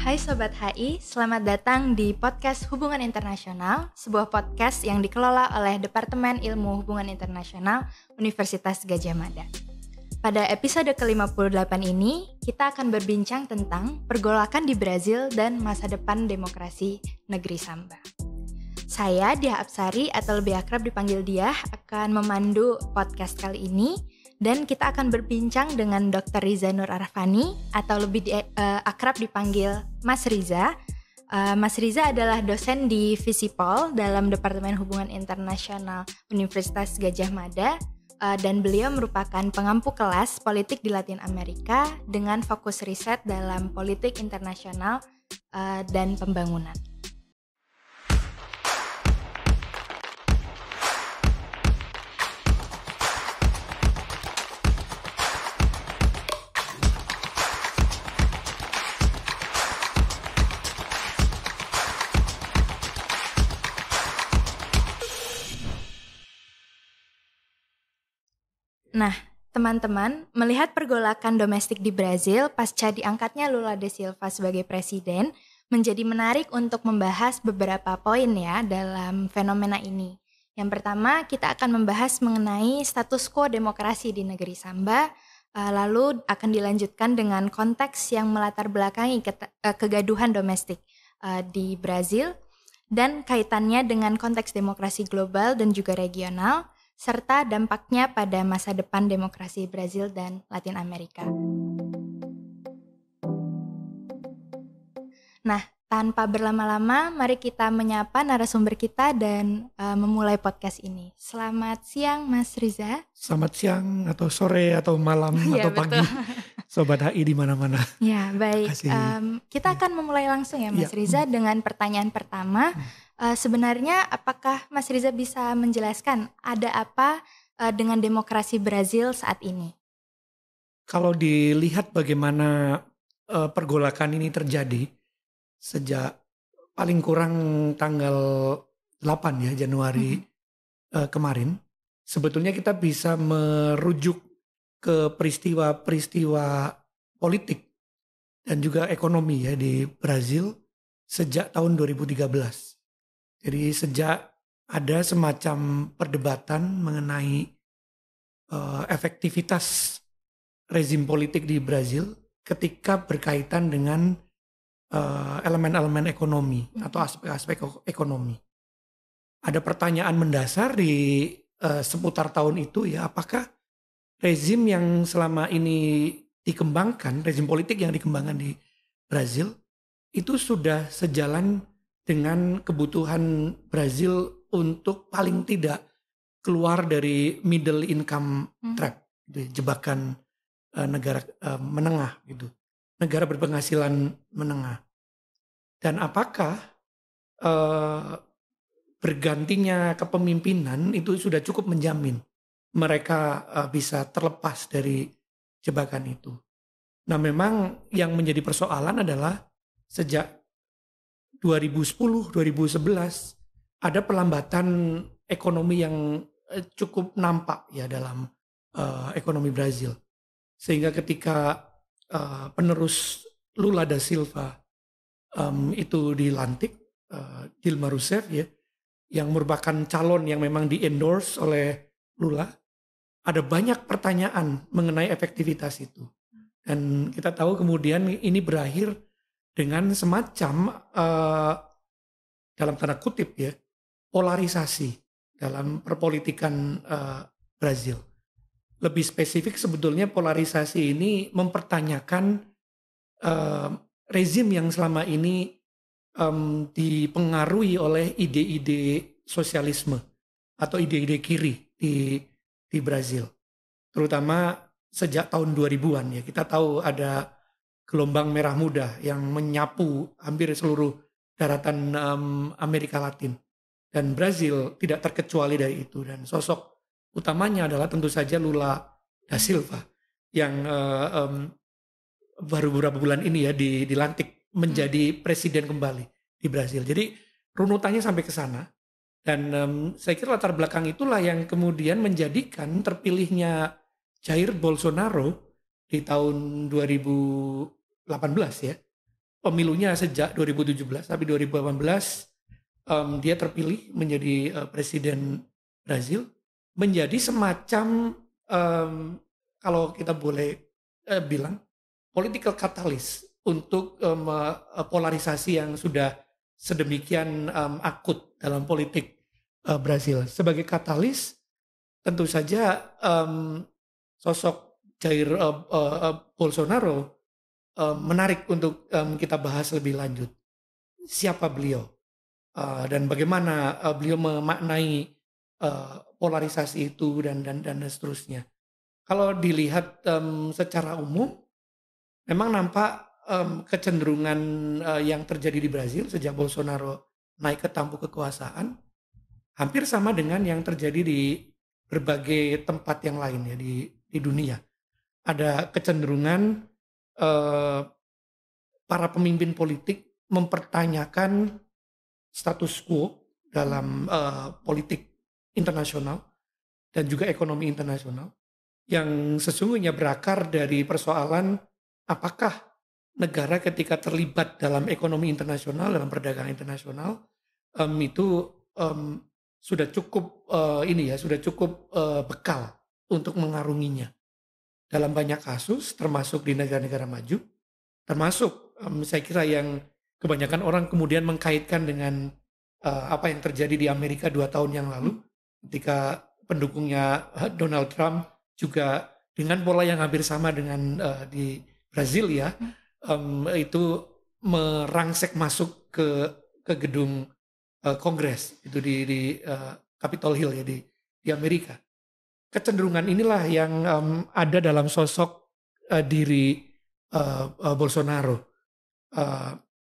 Hai Sobat HI, selamat datang di podcast Hubungan Internasional, sebuah podcast yang dikelola oleh Departemen Ilmu Hubungan Internasional Universitas Gadjah Mada. Pada episode ke-58 ini, kita akan berbincang tentang pergolakan di Brazil dan masa depan demokrasi negeri Samba. Saya, Diah Apsari, atau lebih akrab dipanggil Diah, akan memandu podcast kali ini. Dan kita akan berbincang dengan Dr. Riza Nur Arfani atau lebih akrab dipanggil Mas Riza. Mas Riza adalah dosen di Visipol dalam Departemen Hubungan Internasional Universitas Gadjah Mada dan beliau merupakan pengampu kelas politik di Latin Amerika dengan fokus riset dalam politik internasional dan pembangunan. Nah, teman-teman, melihat pergolakan domestik di Brazil pasca diangkatnya Lula da Silva sebagai presiden, menjadi menarik untuk membahas beberapa poin ya dalam fenomena ini. Yang pertama, kita akan membahas mengenai status quo demokrasi di negeri Samba, lalu akan dilanjutkan dengan konteks yang melatar belakangi kegaduhan domestik di Brazil, dan kaitannya dengan konteks demokrasi global dan juga regional, serta dampaknya pada masa depan demokrasi Brazil dan Latin Amerika. Nah, tanpa berlama-lama, mari kita menyapa narasumber kita dan memulai podcast ini. Selamat siang, Mas Riza. Selamat siang atau sore atau malam atau pagi, Sobat HI di mana-mana. Ya, baik. Kita akan memulai langsung ya, Mas Riza, dengan pertanyaan pertama. Sebenarnya apakah Mas Riza bisa menjelaskan ada apa dengan demokrasi Brazil saat ini? Kalau dilihat bagaimana pergolakan ini terjadi sejak paling kurang tanggal 8 ya Januari kemarin, sebetulnya kita bisa merujuk ke peristiwa-peristiwa politik dan juga ekonomi ya di Brazil sejak tahun 2013. Jadi sejak ada semacam perdebatan mengenai efektivitas rezim politik di Brazil ketika berkaitan dengan elemen-elemen ekonomi atau aspek-aspek ekonomi. Ada pertanyaan mendasar di seputar tahun itu ya, apakah rezim yang selama ini dikembangkan, rezim politik yang dikembangkan di Brazil itu sudah sejalan dengan kebutuhan Brazil untuk paling tidak keluar dari middle income trap, jebakan negara menengah gitu, negara berpenghasilan menengah. Dan apakah bergantinya kepemimpinan itu sudah cukup menjamin mereka bisa terlepas dari jebakan itu. Nah, memang yang menjadi persoalan adalah sejak 2010-2011 ada pelambatan ekonomi yang cukup nampak ya dalam ekonomi Brazil. Sehingga ketika penerus Lula da Silva itu dilantik, Dilma Rousseff ya, yang merupakan calon yang memang di-endorse oleh Lula, ada banyak pertanyaan mengenai efektivitas itu. Dan kita tahu kemudian ini berakhir dengan semacam dalam tanda kutip ya polarisasi dalam perpolitikan Brazil. Lebih spesifik sebetulnya polarisasi ini mempertanyakan rezim yang selama ini dipengaruhi oleh ide-ide sosialisme atau ide-ide kiri di Brazil. Terutama sejak tahun 2000-an ya, kita tahu ada gelombang merah muda yang menyapu hampir seluruh daratan Amerika Latin. Dan Brazil tidak terkecuali dari itu. Dan sosok utamanya adalah tentu saja Lula da Silva yang baru beberapa bulan ini ya dilantik menjadi presiden kembali di Brazil. Jadi runutannya sampai ke sana. Dan saya kira latar belakang itulah yang kemudian menjadikan terpilihnya Jair Bolsonaro di tahun 2018 ya, pemilunya sejak 2017 tapi 2018 dia terpilih menjadi presiden Brazil, menjadi semacam kalau kita boleh bilang political catalyst untuk polarisasi yang sudah sedemikian akut dalam politik Brazil. Sebagai katalis, tentu saja sosok Jair Bolsonaro menarik untuk kita bahas lebih lanjut. Siapa beliau dan bagaimana beliau memaknai polarisasi itu dan seterusnya. Kalau dilihat secara umum, memang nampak kecenderungan yang terjadi di Brazil sejak Bolsonaro naik ke tampuk kekuasaan hampir sama dengan yang terjadi di berbagai tempat yang lain ya di dunia. Ada kecenderungan para pemimpin politik mempertanyakan status quo dalam politik internasional dan juga ekonomi internasional yang sesungguhnya berakar dari persoalan apakah negara ketika terlibat dalam ekonomi internasional, dalam perdagangan internasional itu sudah cukup sudah cukup bekal untuk mengarunginya. Dalam banyak kasus, termasuk di negara-negara maju, termasuk saya kira yang kebanyakan orang kemudian mengkaitkan dengan apa yang terjadi di Amerika 2 tahun yang lalu, ketika pendukungnya Donald Trump juga dengan pola yang hampir sama dengan di Brazil ya, itu merangsek masuk ke gedung Kongres itu di Capitol Hill ya di Amerika. Kecenderungan inilah yang ada dalam sosok diri Bolsonaro.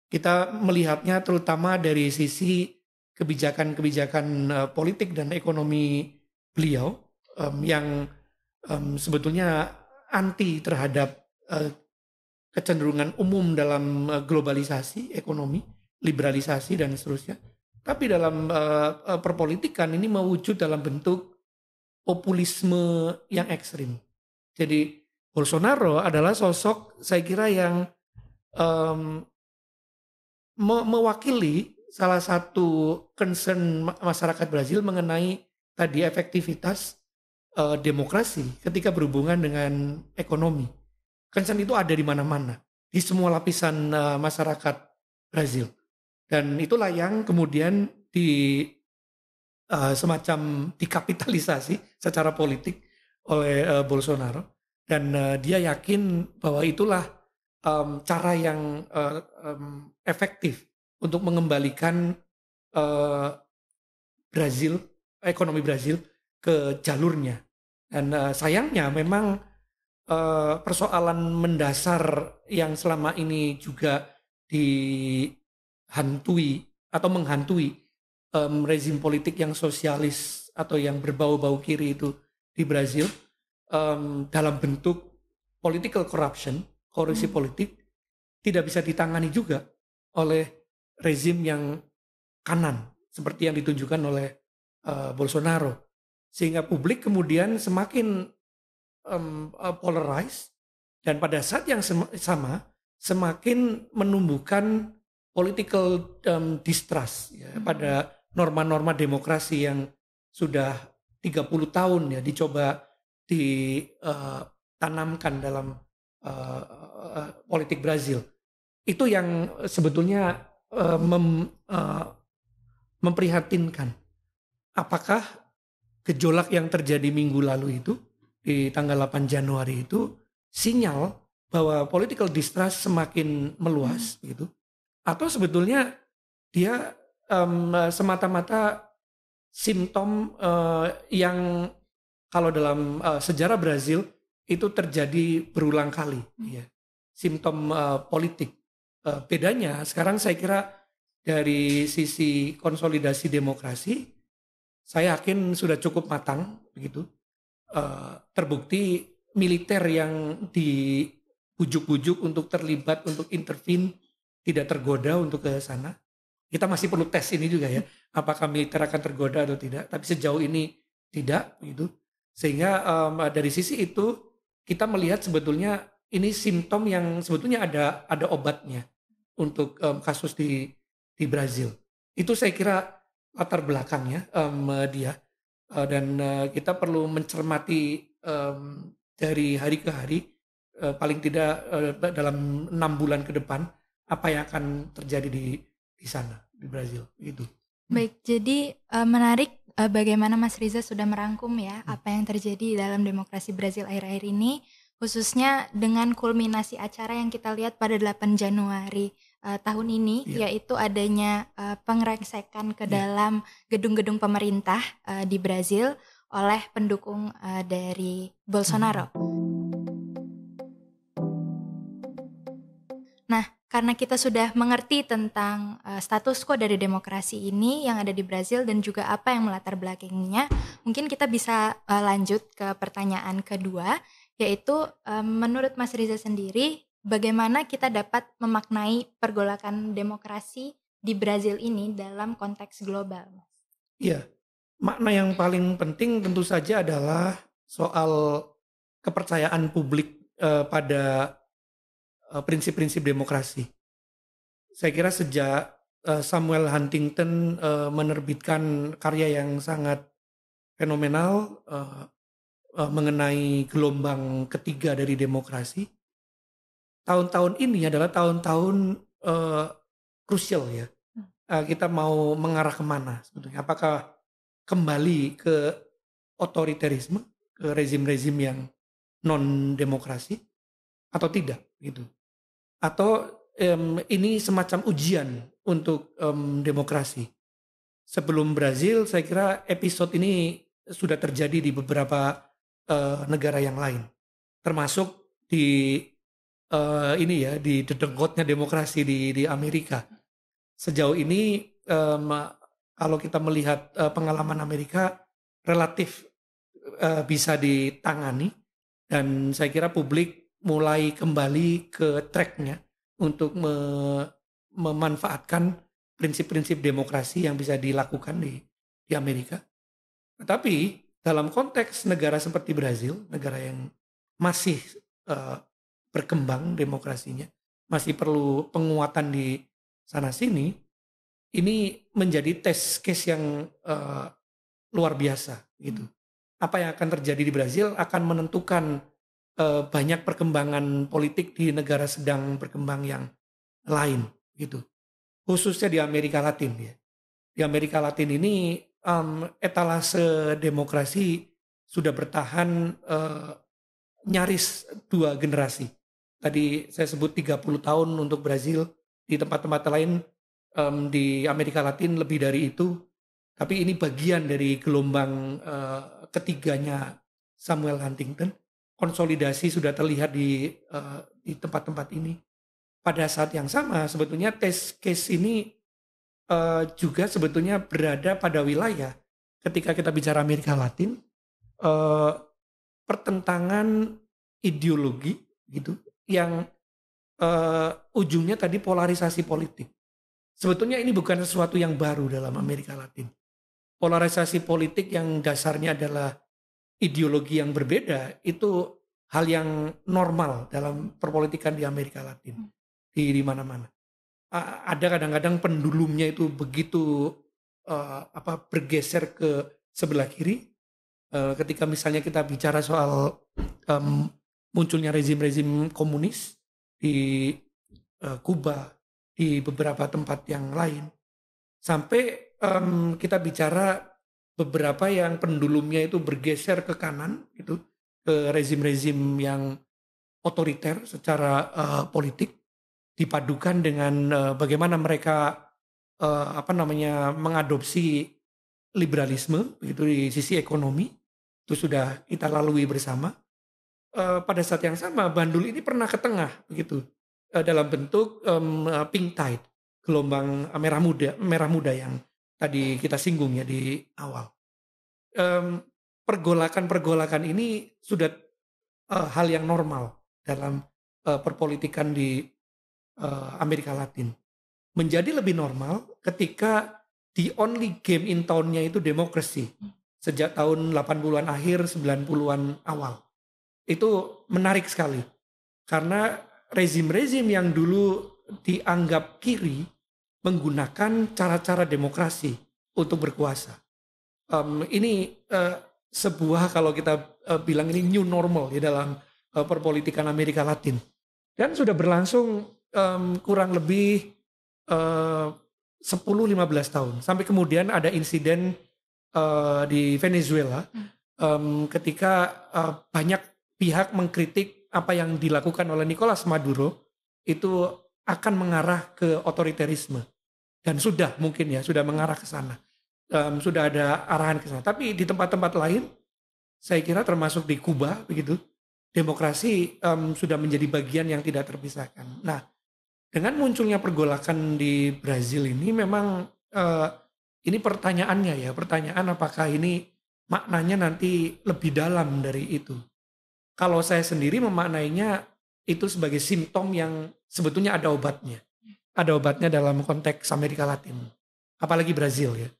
Kita melihatnya terutama dari sisi kebijakan-kebijakan politik dan ekonomi beliau yang sebetulnya anti terhadap kecenderungan umum dalam globalisasi ekonomi, liberalisasi dan seterusnya. Tapi dalam perpolitikan ini mewujud dalam bentuk populisme yang ekstrim. Jadi Bolsonaro adalah sosok saya kira yang mewakili salah satu concern masyarakat Brazil mengenai tadi efektivitas demokrasi ketika berhubungan dengan ekonomi. Concern itu ada di mana-mana, di semua lapisan masyarakat Brazil. Dan itulah yang kemudian semacam dikapitalisasi secara politik oleh Bolsonaro. Dan dia yakin bahwa itulah cara yang efektif untuk mengembalikan Brazil, ekonomi Brazil ke jalurnya. Dan sayangnya memang persoalan mendasar yang selama ini juga dihantui atau menghantui rezim politik yang sosialis atau yang berbau-bau kiri itu di Brazil dalam bentuk political corruption, korupsi politik tidak bisa ditangani juga oleh rezim yang kanan seperti yang ditunjukkan oleh Bolsonaro, sehingga publik kemudian semakin polarized dan pada saat yang sama semakin menumbuhkan political distrust ya, pada norma-norma demokrasi yang sudah 30 tahun ya dicoba ditanamkan dalam politik Brazil. Itu yang sebetulnya memprihatinkan. Apakah gejolak yang terjadi minggu lalu itu di tanggal 8 Januari itu sinyal bahwa political distrust semakin meluas gitu, atau sebetulnya dia semata-mata simptom yang kalau dalam sejarah Brazil itu terjadi berulang kali ya, simptom politik. Bedanya sekarang saya kira dari sisi konsolidasi demokrasi saya yakin sudah cukup matang begitu. Terbukti militer yang dibujuk-bujuk untuk terlibat, untuk intervene tidak tergoda untuk ke sana. Kita masih perlu tes ini juga ya, apakah militer akan tergoda atau tidak. Tapi sejauh ini tidak gitu. Sehingga dari sisi itu kita melihat sebetulnya ini simptom yang sebetulnya ada obatnya. untuk kasus di Brazil. Itu saya kira latar belakangnya dia. Dan kita perlu mencermati dari hari ke hari, paling tidak dalam 6 bulan ke depan, apa yang akan terjadi di sana, di Brazil. Gitu. Baik, jadi menarik bagaimana Mas Riza sudah merangkum ya apa yang terjadi dalam demokrasi Brazil akhir-akhir ini, khususnya dengan kulminasi acara yang kita lihat pada 8 Januari tahun ini, yaitu adanya pengerengsekan ke dalam gedung-gedung pemerintah di Brazil oleh pendukung dari Bolsonaro. Nah, karena kita sudah mengerti tentang status quo dari demokrasi ini yang ada di Brazil dan juga apa yang melatar belakangnya, mungkin kita bisa lanjut ke pertanyaan kedua, yaitu menurut Mas Riza sendiri, bagaimana kita dapat memaknai pergolakan demokrasi di Brazil ini dalam konteks global? Iya, makna yang paling penting tentu saja adalah soal kepercayaan publik pada prinsip-prinsip demokrasi. Saya kira sejak Samuel Huntington menerbitkan karya yang sangat fenomenal mengenai gelombang ketiga dari demokrasi, tahun-tahun ini adalah tahun-tahun krusial ya. Kita mau mengarah kemana sebetulnya? Apakah kembali ke otoriterisme, ke rezim-rezim yang non demokrasi atau tidak gitu? Atau ini semacam ujian untuk demokrasi? Sebelum Brazil, saya kira episode ini sudah terjadi di beberapa negara yang lain, termasuk di ini ya, di dedengkotnya demokrasi di Amerika. Sejauh ini kalau kita melihat pengalaman Amerika relatif bisa ditangani, dan saya kira publik mulai kembali ke tracknya untuk memanfaatkan prinsip-prinsip demokrasi yang bisa dilakukan di Amerika. Tetapi dalam konteks negara seperti Brazil, negara yang masih berkembang demokrasinya, masih perlu penguatan di sana sini, ini menjadi test case yang luar biasa gitu. Apa yang akan terjadi di Brazil akan menentukan banyak perkembangan politik di negara sedang berkembang yang lain gitu. Khususnya di Amerika Latin ya. Di Amerika Latin ini etalase demokrasi sudah bertahan nyaris 2 generasi. Tadi saya sebut 30 tahun untuk Brazil, di tempat-tempat lain di Amerika Latin lebih dari itu. Tapi ini bagian dari gelombang ketiganya Samuel Huntington. Konsolidasi sudah terlihat di tempat-tempat ini. Pada saat yang sama sebetulnya test case ini juga sebetulnya berada pada wilayah, ketika kita bicara Amerika Latin, pertentangan ideologi gitu yang ujungnya tadi polarisasi politik. Sebetulnya ini bukan sesuatu yang baru dalam Amerika Latin. Polarisasi politik yang dasarnya adalah ideologi yang berbeda itu hal yang normal dalam perpolitikan di Amerika Latin, di mana-mana. Ada kadang-kadang pendulumnya itu begitu bergeser ke sebelah kiri. Ketika misalnya kita bicara soal munculnya rezim-rezim komunis di Kuba, di beberapa tempat yang lain, sampai kita bicara beberapa yang pendulumnya itu bergeser ke kanan gitu, ke rezim-rezim yang otoriter secara politik, dipadukan dengan bagaimana mereka mengadopsi liberalisme begitu di sisi ekonomi. Itu sudah kita lalui bersama. Pada saat yang sama bandul ini pernah ke tengah begitu, dalam bentuk pink tide, gelombang merah muda yang tadi kita singgung ya di awal. Pergolakan ini sudah hal yang normal dalam perpolitikan di Amerika Latin. Menjadi lebih normal ketika the only game in town-nya itu demokrasi. Sejak tahun 80-an akhir, 90-an awal. Itu menarik sekali. Karena rezim-rezim yang dulu dianggap kiri menggunakan cara-cara demokrasi untuk berkuasa. Ini sebuah, kalau kita bilang ini new normal di dalam perpolitikan Amerika Latin. Dan sudah berlangsung kurang lebih 10-15 tahun. Sampai kemudian ada insiden di Venezuela ketika banyak pihak mengkritik apa yang dilakukan oleh Nicolas Maduro itu akan mengarah ke otoriterisme. Dan sudah mungkin ya, sudah mengarah ke sana. Sudah ada arahan ke sana. Tapi di tempat-tempat lain, saya kira termasuk di Kuba begitu, demokrasi sudah menjadi bagian yang tidak terpisahkan. Nah, dengan munculnya pergolakan di Brazil ini memang ini pertanyaannya ya, pertanyaan apakah ini maknanya nanti lebih dalam dari itu. Kalau saya sendiri memaknainya itu sebagai simptom yang sebetulnya ada obatnya. Ada obatnya dalam konteks Amerika Latin. Apalagi Brazil ya.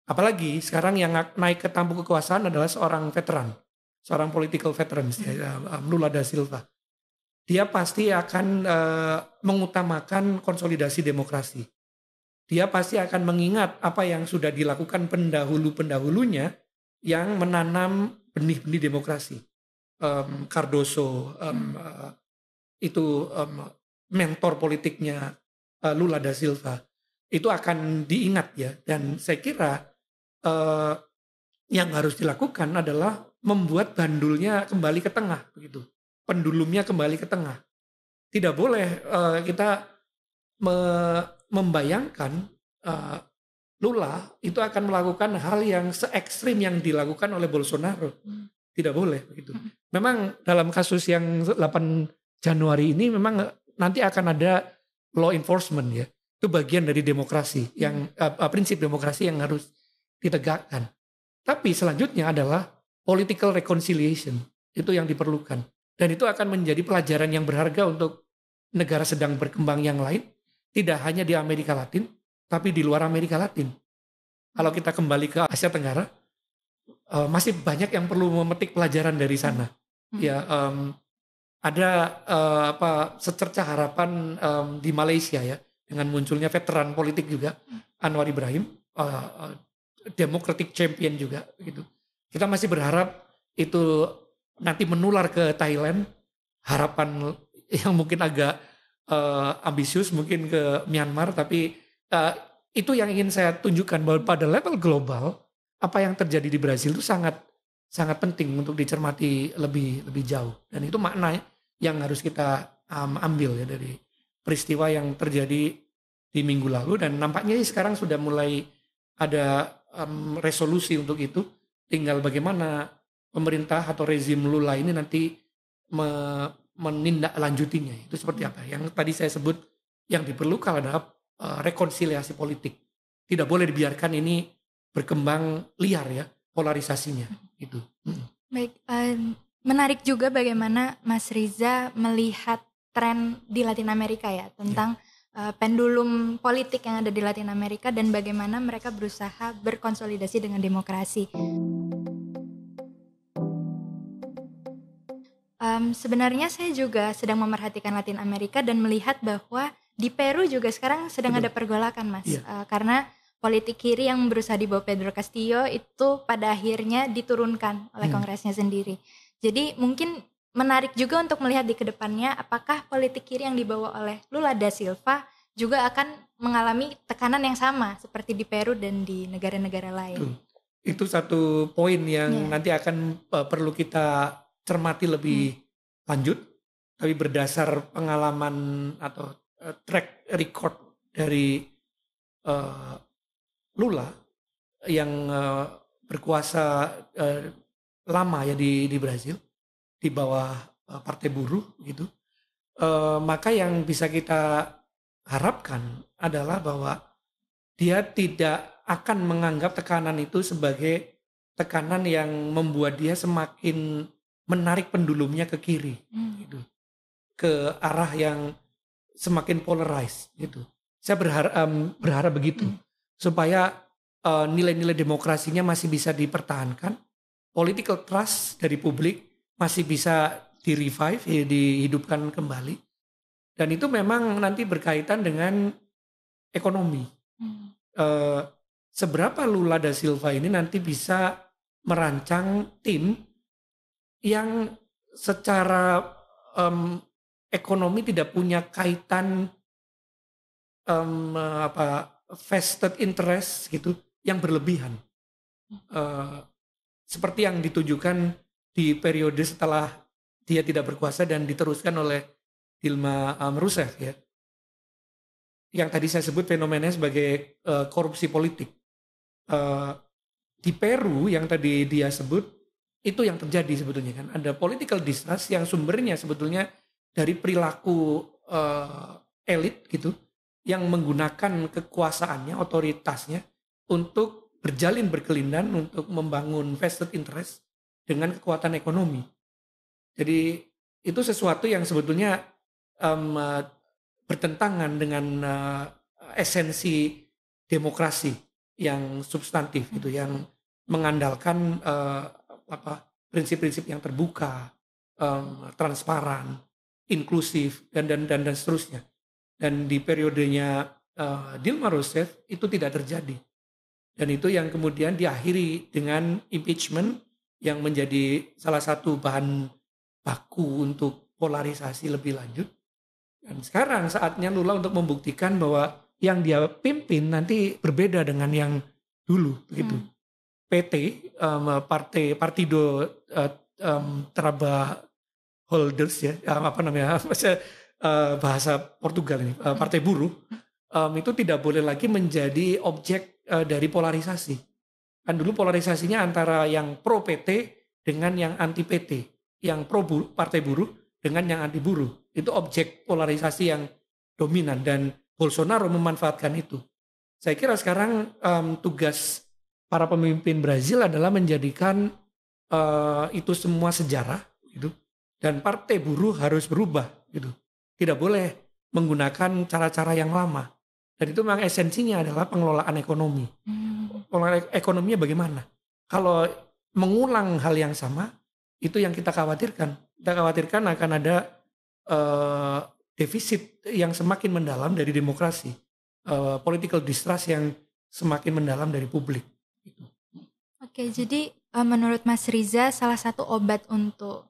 Apalagi sekarang yang naik ke tampuk kekuasaan adalah seorang veteran. Seorang political veteran, Lula da Silva. Dia pasti akan mengutamakan konsolidasi demokrasi. Dia pasti akan mengingat apa yang sudah dilakukan pendahulu-pendahulunya yang menanam benih-benih demokrasi. Cardoso, itu mentor politiknya Lula da Silva. Itu akan diingat ya. Dan saya kira yang harus dilakukan adalah membuat bandulnya kembali ke tengah begitu. Pendulumnya kembali ke tengah. Tidak boleh kita membayangkan Lula itu akan melakukan hal yang se-ekstrim yang dilakukan oleh Bolsonaro. Tidak boleh begitu. Memang dalam kasus yang 8 Januari ini memang nanti akan ada law enforcement ya. Itu bagian dari demokrasi yang prinsip demokrasi yang harus ditegakkan. Tapi selanjutnya adalah political reconciliation. Itu yang diperlukan. Dan itu akan menjadi pelajaran yang berharga untuk negara sedang berkembang yang lain. Tidak hanya di Amerika Latin, tapi di luar Amerika Latin. Kalau kita kembali ke Asia Tenggara, masih banyak yang perlu memetik pelajaran dari sana. Ya, ada secercah harapan di Malaysia ya, dengan munculnya veteran politik juga, Anwar Ibrahim, Democratic Champion juga, gitu. Kita masih berharap itu nanti menular ke Thailand, harapan yang mungkin agak ambisius mungkin ke Myanmar, tapi itu yang ingin saya tunjukkan bahwa pada level global apa yang terjadi di Brazil itu sangat sangat penting untuk dicermati lebih jauh, dan itu makna yang harus kita ambil ya dari peristiwa yang terjadi di minggu lalu, dan nampaknya sekarang sudah mulai ada resolusi untuk itu. Tinggal bagaimana pemerintah atau rezim Lula ini nanti menindaklanjutinya. Itu seperti apa? Yang tadi saya sebut yang diperlukan adalah rekonsiliasi politik. Tidak boleh dibiarkan ini berkembang liar ya polarisasinya. Itu. Baik, menarik juga bagaimana Mas Riza melihat tren di Latin Amerika ya tentang pendulum politik yang ada di Latin Amerika dan bagaimana mereka berusaha berkonsolidasi dengan demokrasi. Sebenarnya saya juga sedang memerhatikan Latin Amerika dan melihat bahwa di Peru juga sekarang sedang ada pergolakan, Mas. Karena politik kiri yang berusaha dibawa Pedro Castillo itu pada akhirnya diturunkan oleh Kongresnya sendiri. Jadi mungkin menarik juga untuk melihat di kedepannya apakah politik kiri yang dibawa oleh Lula da Silva juga akan mengalami tekanan yang sama seperti di Peru dan di negara-negara lain. Itu satu poin yang nanti akan perlu kita cermati lebih lanjut, tapi berdasar pengalaman atau track record dari Lula yang berkuasa lama ya di Brazil di bawah partai buruh gitu, maka yang bisa kita harapkan adalah bahwa dia tidak akan menganggap tekanan itu sebagai tekanan yang membuat dia semakin menarik pendulumnya ke kiri, gitu, ke arah yang semakin polarized, gitu. Saya berharap begitu, supaya nilai-nilai demokrasinya masih bisa dipertahankan, political trust dari publik masih bisa di-revive, dihidupkan kembali, Dan itu memang nanti berkaitan dengan ekonomi. Eh, seberapa Lula da Silva ini nanti bisa merancang tim yang secara ekonomi tidak punya kaitan vested interest gitu yang berlebihan. Seperti yang ditujukan di periode setelah dia tidak berkuasa dan diteruskan oleh Dilma Rousseff ya. Yang tadi saya sebut fenomenanya sebagai korupsi politik. Di Peru yang tadi dia sebut, itu yang terjadi sebetulnya kan. Ada political distrust yang sumbernya sebetulnya dari perilaku elit gitu, yang menggunakan kekuasaannya, otoritasnya untuk berjalin berkelindan untuk membangun vested interest dengan kekuatan ekonomi. Jadi itu sesuatu yang sebetulnya bertentangan dengan esensi demokrasi yang substantif gitu, yang mengandalkan prinsip-prinsip yang terbuka, transparan, inklusif dan seterusnya. Dan di periodenya Dilma Rousseff itu tidak terjadi. Dan itu yang kemudian diakhiri dengan impeachment yang menjadi salah satu bahan baku untuk polarisasi lebih lanjut. Dan sekarang saatnya Lula untuk membuktikan bahwa yang dia pimpin nanti berbeda dengan yang dulu begitu. PT Partido Trabalhadores ya, bahasa Portugal ini, Partai Buruh itu tidak boleh lagi menjadi objek dari polarisasi. Kan dulu polarisasinya antara yang pro PT dengan yang anti PT, yang pro Partai Buruh dengan yang anti buruh. Itu objek polarisasi yang dominan dan Bolsonaro memanfaatkan itu. Saya kira sekarang tugas para pemimpin Brazil adalah menjadikan itu semua sejarah gitu. Dan Partai Buruh harus berubah gitu. Tidak boleh menggunakan cara-cara yang lama. Dan itu memang esensinya adalah pengelolaan ekonomi. Pengelolaan ekonominya bagaimana? Kalau mengulang hal yang sama, itu yang kita khawatirkan. Kita khawatirkan akan ada defisit yang semakin mendalam dari demokrasi. Political distrust yang semakin mendalam dari publik. Gitu. Oke, jadi menurut Mas Riza, salah satu obat untuk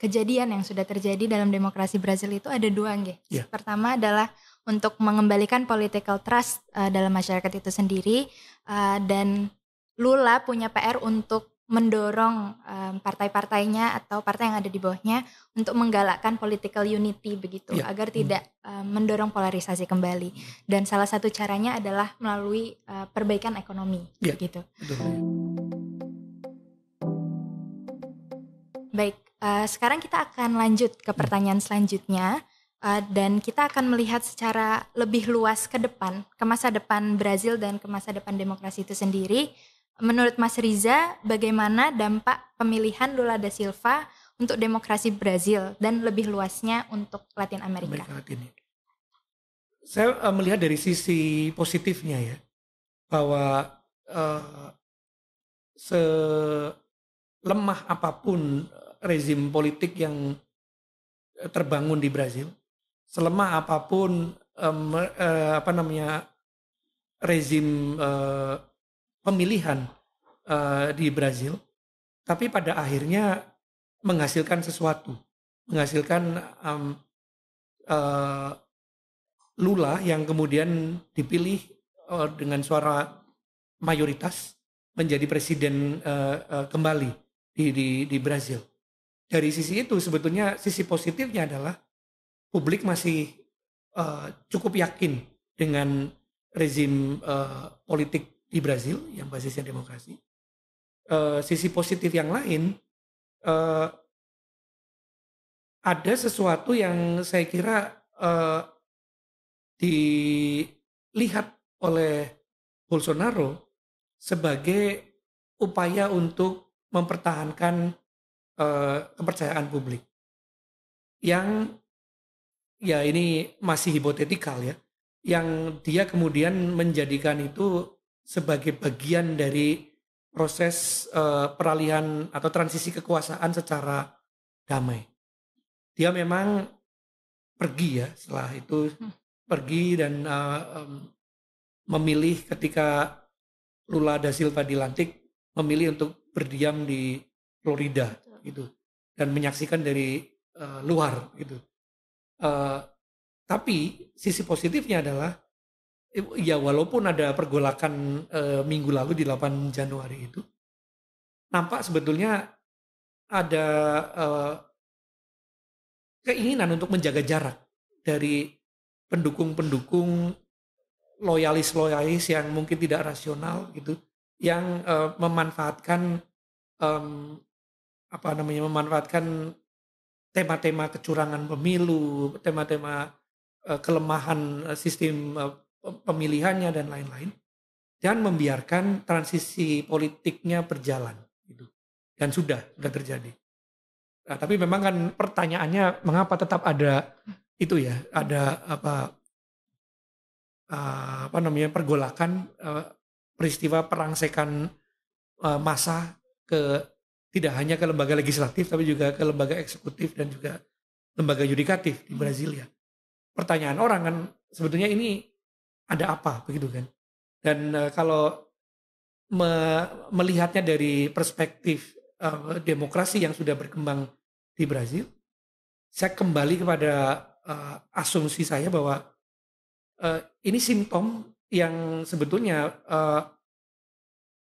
kejadian yang sudah terjadi dalam demokrasi Brazil itu ada dua, nggih. Yeah. Pertama adalah untuk mengembalikan political trust dalam masyarakat itu sendiri, dan Lula punya PR untuk mendorong partai-partainya atau partai yang ada di bawahnya untuk menggalakkan political unity begitu, agar tidak mendorong polarisasi kembali. Dan salah satu caranya adalah melalui perbaikan ekonomi begitu. Baik, sekarang kita akan lanjut ke pertanyaan selanjutnya. Dan kita akan melihat secara lebih luas ke depan, ke masa depan Brazil dan ke masa depan demokrasi itu sendiri. Menurut Mas Riza, bagaimana dampak pemilihan Lula da Silva untuk demokrasi Brazil dan lebih luasnya untuk Latin Amerika? Saya melihat dari sisi positifnya ya, bahwa selemah apapun rezim politik yang terbangun di Brazil, selemah apapun rezim pemilihan di Brazil, tapi pada akhirnya menghasilkan sesuatu, menghasilkan Lula yang kemudian dipilih dengan suara mayoritas menjadi presiden kembali di Brazil. Dari sisi itu sebetulnya sisi positifnya adalah publik masih cukup yakin dengan rezim politik di Brazil yang basisnya demokrasi. Sisi positif yang lain, ada sesuatu yang saya kira dilihat oleh Bolsonaro sebagai upaya untuk mempertahankan kepercayaan publik. Yang ya ini masih hipotetikal ya, yang dia kemudian menjadikan itu sebagai bagian dari proses peralihan atau transisi kekuasaan secara damai. Dia memang pergi ya, setelah itu pergi dan memilih ketika Lula da Silva dilantik, memilih untuk berdiam di Florida gitu dan menyaksikan dari luar gitu. Tapi sisi positifnya adalah ya walaupun ada pergolakan minggu lalu di 8 Januari itu, nampak sebetulnya ada keinginan untuk menjaga jarak dari pendukung-pendukung loyalis-loyalis yang mungkin tidak rasional gitu, yang memanfaatkan memanfaatkan tema-tema kecurangan pemilu, tema-tema kelemahan sistem pemilihannya dan lain-lain, dan membiarkan transisi politiknya berjalan gitu. Dan sudah terjadi. Nah, tapi memang kan pertanyaannya mengapa tetap ada itu ya, ada pergolakan peristiwa perangsekan massa tidak hanya ke lembaga legislatif tapi juga ke lembaga eksekutif dan juga lembaga yudikatif di Brasilia. Pertanyaan orang kan sebetulnya ini ada apa begitu kan? Dan kalau melihatnya dari perspektif demokrasi yang sudah berkembang di Brazil, saya kembali kepada asumsi saya bahwa ini simptom yang sebetulnya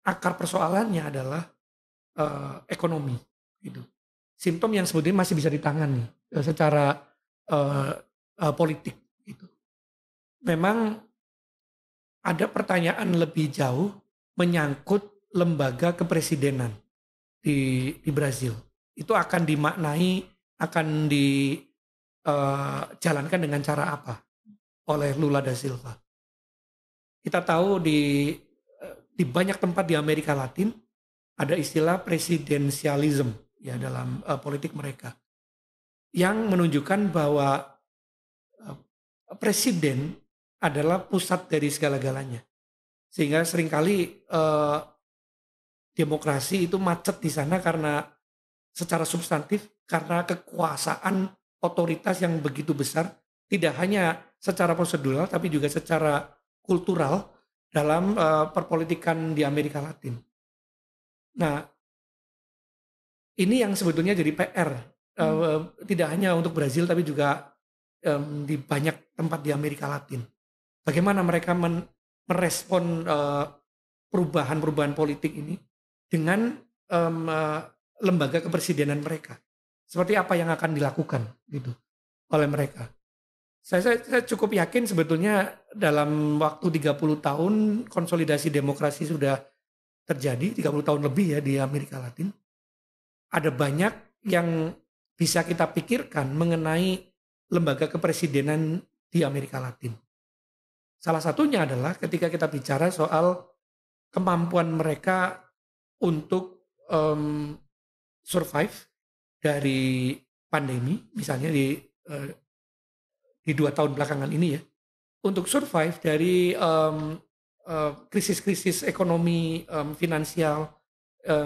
akar persoalannya adalah ekonomi gitu. Simptom yang sebetulnya masih bisa ditangani secara politik gitu. Memang ada pertanyaan lebih jauh menyangkut lembaga kepresidenan di Brazil. Itu akan dimaknai, akan dijalankan dengan cara apa oleh Lula da Silva. Kita tahu di banyak tempat di Amerika Latin ada istilah presidensialism ya dalam politik mereka, yang menunjukkan bahwa presiden adalah pusat dari segala-galanya, sehingga seringkali demokrasi itu macet di sana karena secara substantif, karena kekuasaan otoritas yang begitu besar, tidak hanya secara prosedural tapi juga secara kultural dalam perpolitikan di Amerika Latin. Nah, ini yang sebetulnya jadi PR, tidak hanya untuk Brazil tapi juga di banyak tempat di Amerika Latin. Bagaimana mereka merespon perubahan-perubahan politik ini dengan lembaga kepresidenan mereka. Seperti apa yang akan dilakukan gitu oleh mereka. Saya cukup yakin sebetulnya dalam waktu 30 tahun konsolidasi demokrasi sudah terjadi, 30 tahun lebih ya di Amerika Latin. Ada banyak yang bisa kita pikirkan mengenai lembaga kepresidenan di Amerika Latin. Salah satunya adalah ketika kita bicara soal kemampuan mereka untuk survive dari pandemi, misalnya di 2 tahun belakangan ini ya, untuk survive dari krisis-krisis ekonomi finansial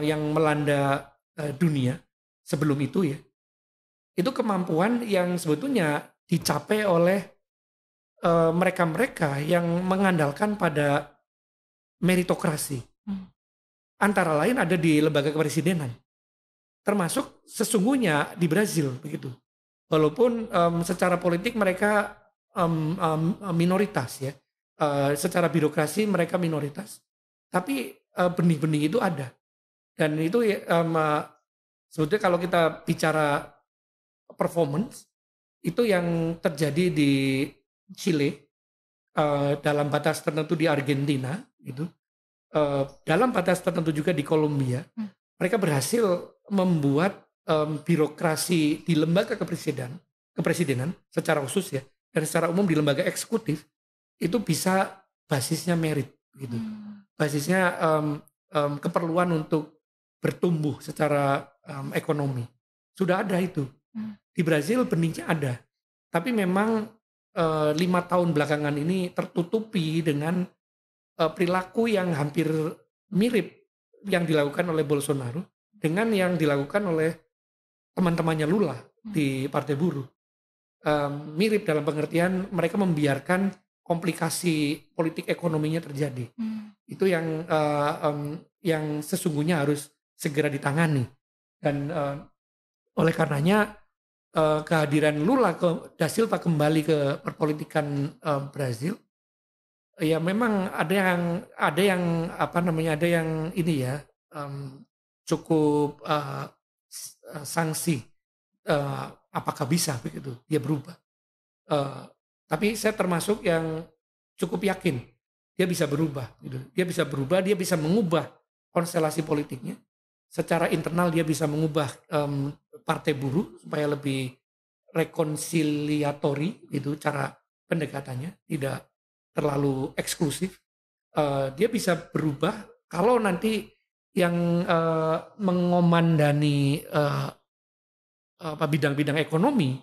yang melanda dunia sebelum itu ya. Itu kemampuan yang sebetulnya dicapai oleh mereka-mereka yang mengandalkan pada meritokrasi. Antara lain ada di lembaga kepresidenan. Termasuk sesungguhnya di Brazil begitu. Walaupun secara politik mereka minoritas ya. Secara birokrasi mereka minoritas, tapi benih-benih itu ada, dan itu sebetulnya kalau kita bicara performance itu yang terjadi di Chile, dalam batas tertentu di Argentina, gitu, dalam batas tertentu juga di Kolombia, mereka berhasil membuat birokrasi di lembaga kepresidenan secara khusus ya, dan secara umum di lembaga eksekutif itu bisa basisnya merit gitu. Basisnya keperluan untuk bertumbuh secara ekonomi. Sudah ada itu. Di Brazil benihnya ada. Tapi memang 5 tahun belakangan ini tertutupi dengan perilaku yang hampir mirip yang dilakukan oleh Bolsonaro dengan yang dilakukan oleh teman-temannya Lula di Partai Buruh. mirip dalam pengertian mereka membiarkan komplikasi politik ekonominya terjadi. Itu yang sesungguhnya harus segera ditangani. Dan oleh karenanya kehadiran Lula da Silva kembali ke perpolitikan Brazil, ya memang ada yang ini ya cukup sanksi. Apakah bisa begitu dia berubah? Tapi saya termasuk yang cukup yakin dia bisa berubah. Gitu. Dia bisa berubah, dia bisa mengubah konstelasi politiknya. Secara internal dia bisa mengubah partai buruh supaya lebih rekonsiliatori, gitu cara pendekatannya, tidak terlalu eksklusif. Dia bisa berubah kalau nanti yang mengomandani bidang-bidang ekonomi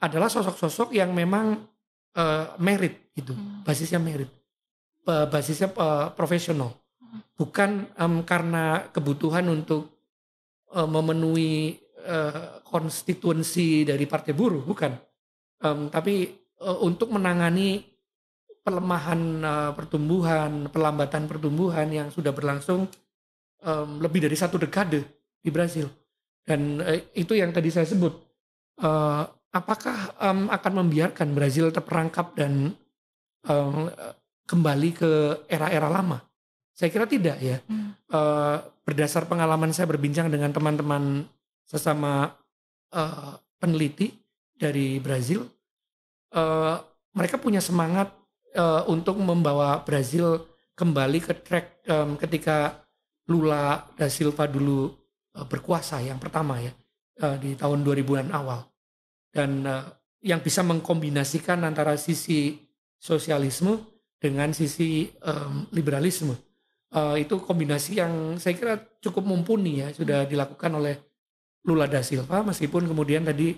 adalah sosok-sosok yang memang merit gitu, basisnya merit, basisnya profesional, bukan karena kebutuhan untuk memenuhi konstituensi dari partai buruh, bukan, tapi untuk menangani pelemahan pertumbuhan, pelambatan pertumbuhan yang sudah berlangsung lebih dari 1 dekade di Brasil. Dan itu yang tadi saya sebut, apakah akan membiarkan Brazil terperangkap dan kembali ke era-era lama? Saya kira tidak ya. Berdasar pengalaman saya berbincang dengan teman-teman sesama peneliti dari Brazil, mereka punya semangat untuk membawa Brazil kembali ke track ketika Lula da Silva dulu berkuasa yang pertama ya, di tahun 2000-an awal. Dan yang bisa mengkombinasikan antara sisi sosialisme dengan sisi liberalisme. Itu kombinasi yang saya kira cukup mumpuni ya, sudah dilakukan oleh Lula da Silva, meskipun kemudian tadi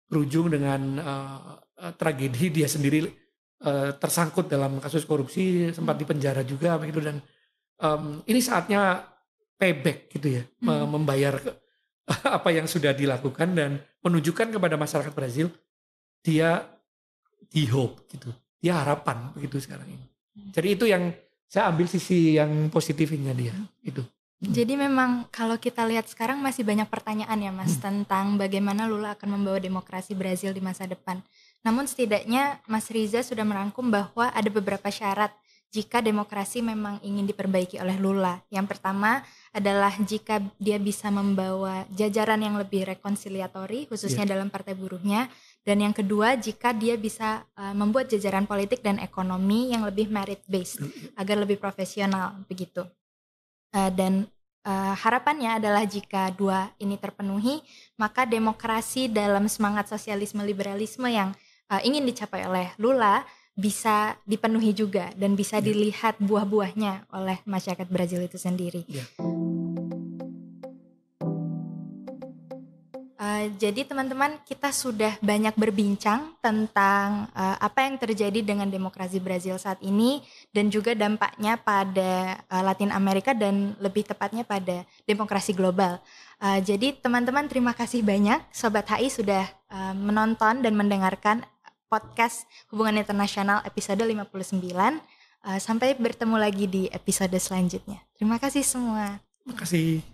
berujung dengan tragedi dia sendiri tersangkut dalam kasus korupsi, sempat dipenjara juga begitu. Dan ini saatnya payback gitu ya, membayar apa yang sudah dilakukan dan menunjukkan kepada masyarakat Brazil dia di hope gitu, dia harapan begitu sekarang ini. Jadi itu yang saya ambil sisi yang positifnya dia itu. Jadi memang kalau kita lihat sekarang masih banyak pertanyaan ya Mas tentang bagaimana Lula akan membawa demokrasi Brazil di masa depan. Namun setidaknya Mas Riza sudah merangkum bahwa ada beberapa syarat jika demokrasi memang ingin diperbaiki oleh Lula. Yang pertama adalah jika dia bisa membawa jajaran yang lebih rekonsiliatori, khususnya dalam partai buruhnya. Dan yang kedua, jika dia bisa membuat jajaran politik dan ekonomi yang lebih merit-based, agar lebih profesional, begitu. Dan harapannya adalah jika dua ini terpenuhi, maka demokrasi dalam semangat sosialisme liberalisme yang ingin dicapai oleh Lula bisa dipenuhi juga dan bisa dilihat buah-buahnya oleh masyarakat Brazil itu sendiri. Jadi teman-teman, kita sudah banyak berbincang tentang apa yang terjadi dengan demokrasi Brazil saat ini dan juga dampaknya pada Latin Amerika dan lebih tepatnya pada demokrasi global. Jadi teman-teman, terima kasih banyak Sobat HI sudah menonton dan mendengarkan podcast Hubungan Internasional episode 59. Sampai bertemu lagi di episode selanjutnya. Terima kasih semua. Terima kasih.